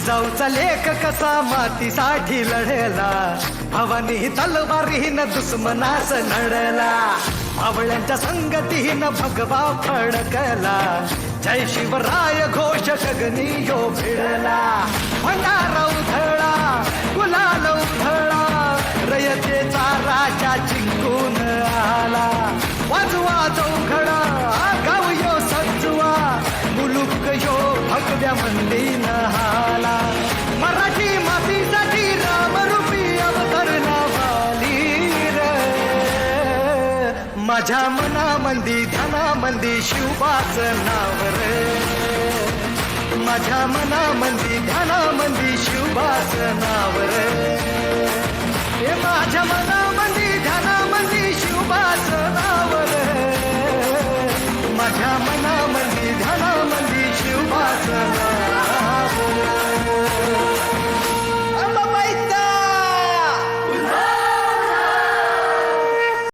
जिजाऊचा लेख कसा मातीसाठी लढला, भवानी तलवारीनं दुश्मनास नडला, मावळ्यांच्या संगतीनं भगवा फडकला, जय शिवराय घोष गगनी यो भिडला, भंडारा उधळला गुलाल उधळला, रयतेचा राजा जिंकून आला, वाजवा चौघडा गाव यो सजवा, मुलुक यो भगव्या मंदीन हाला, मराठी मातीसाठी रामरूपी अवतरणावाली रे, माझ्या मनामंदी ध्यानामंदी शिवबाच नाव रे, माझ्या मनामंदी ध्यानामंदी शिवबाच नाव रे, हे माझ्या मना